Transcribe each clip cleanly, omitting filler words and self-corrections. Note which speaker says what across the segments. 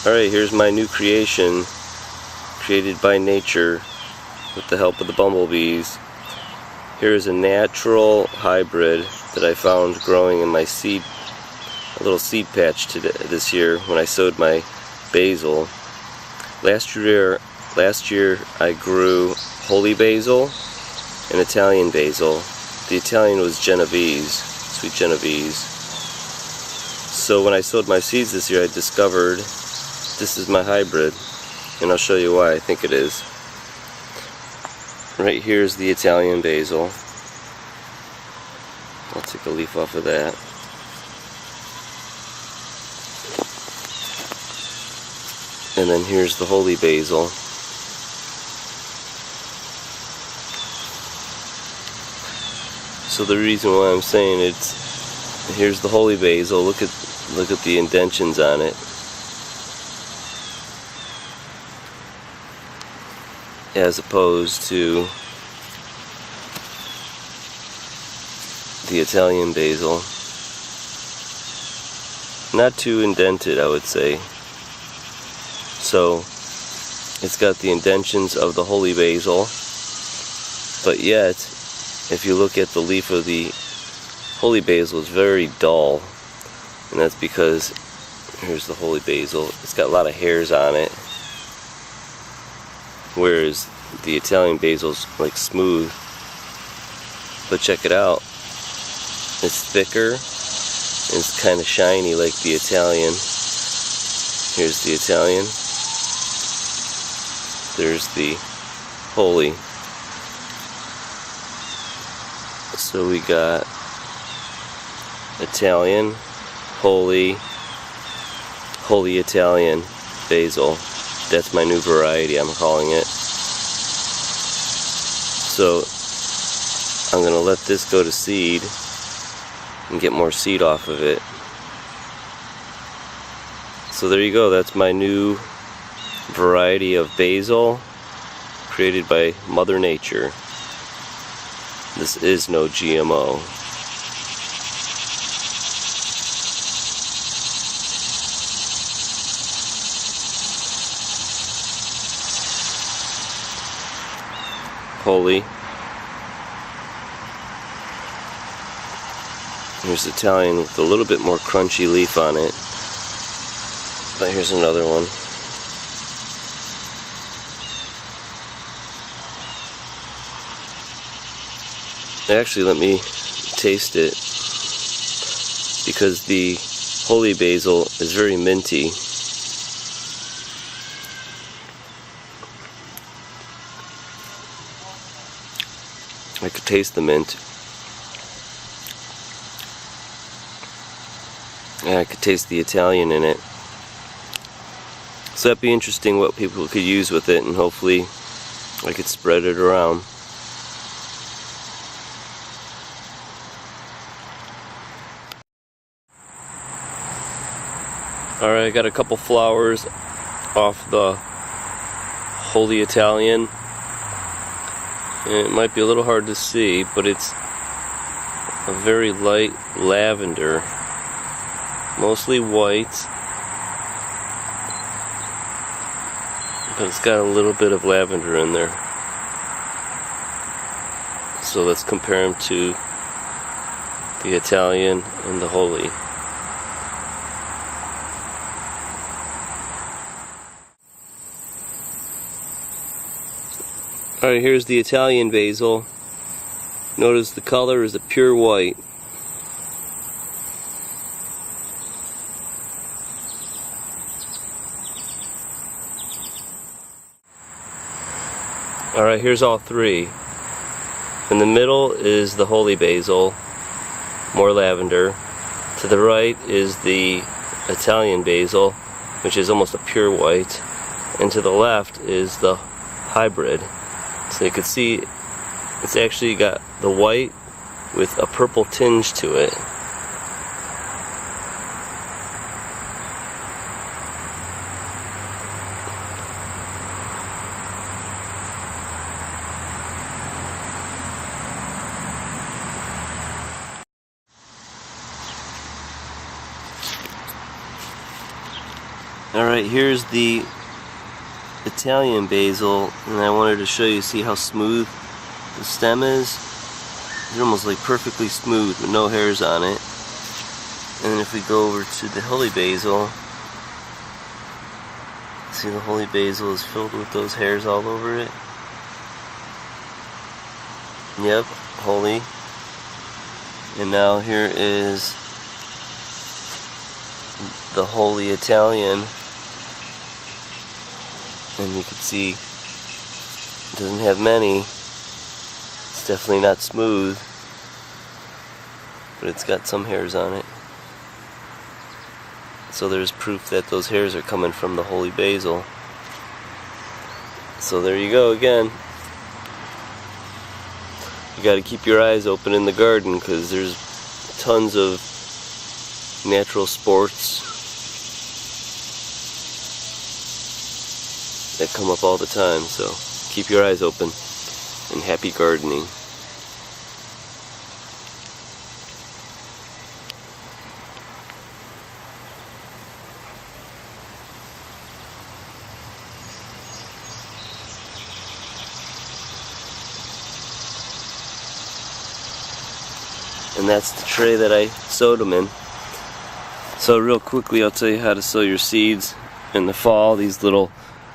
Speaker 1: Alright, here's my new creation, created by nature with the help of the bumblebees. Here's a natural hybrid that I found growing in my seed, a little seed patch this year when I sowed my basil. Last year I grew holy basil and Italian basil. The Italian was Genovese, sweet Genovese. So when I sowed my seeds this year, I discovered this is my hybrid, and I'll show you why I think it is. Right here is the Italian basil. I'll take a leaf off of that. And then here's the holy basil. So the reason why I'm saying here's the holy basil. Look at the indentions on it. As opposed to the Italian basil. Not too indented, I would say. So it's got the indentions of the holy basil, but yet if you look at the leaf of the holy basil, it's very dull, and that's because here's the holy basil. It's got a lot of hairs on it, whereas the Italian basil's like smooth. But check it out, it's thicker and it's kind of shiny like the Italian. Here's the Italian, there's the holy. So we got Italian, holy Italian basil. That's my new variety, I'm calling it. So I'm going to let this go to seed and get more seed off of it. So there you go, that's my new variety of basil created by Mother Nature. This is no GMO. Holy. Here's Italian with a little bit more crunchy leaf on it. But here's another one. Actually, let me taste it, because the holy basil is very minty. I could taste the mint. And I could taste the Italian in it. So that'd be interesting what people could use with it, and hopefully I could spread it around. Alright, I got a couple flowers off the holy Italian. And it might be a little hard to see, but it's a very light lavender. Mostly white. But it's got a little bit of lavender in there. So let's compare them to the Italian and the holy. Alright, here's the Italian basil. Notice the color is a pure white. Alright, here's all three. In the middle is the holy basil, more lavender. To the right is the Italian basil, which is almost a pure white. And to the left is the hybrid. So you can see it's actually got the white with a purple tinge to it. Alright, here's the Italian basil, and I wanted to show you, see how smooth the stem is. It's almost like perfectly smooth with no hairs on it. And then if we go over to the holy basil, see the holy basil is filled with those hairs all over it. Yep, holy. And now here is the holy Italian. And you can see it doesn't have many. It's definitely not smooth, but it's got some hairs on it. So there's proof that those hairs are coming from the holy basil. So there you go again. You got to keep your eyes open in the garden, because there's tons of natural sports that come up all the time. So keep your eyes open, and happy gardening. And that's the tray that I sowed them in. So real quickly, I'll tell you how to sow your seeds in the fall. These little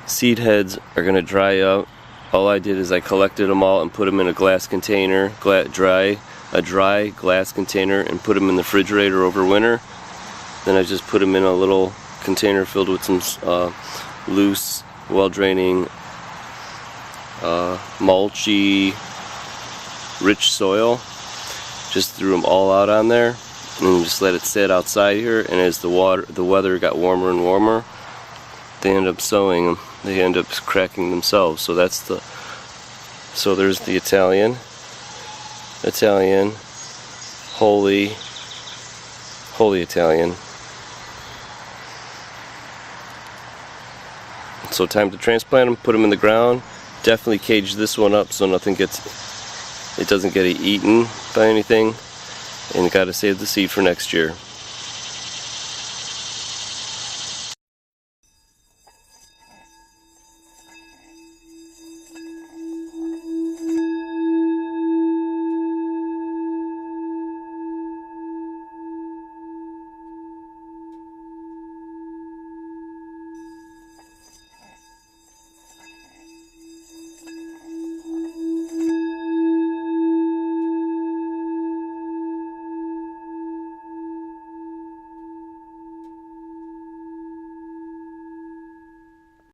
Speaker 1: seed heads are going to dry out. All I did is I collected them all and put them in a glass container, dry glass container, and put them in the refrigerator over winter. Then I just put them in a little container filled with some loose, well-draining, mulchy, rich soil. Just threw them all out on there, and then just let it sit outside here. And as the weather got warmer and warmer, they end up sowing them. They end up cracking themselves. So that's the. So there's the Italian, holy Italian. So time to transplant them. Put them in the ground. Definitely cage this one up so nothing it doesn't get eaten by anything, and got to save the seed for next year.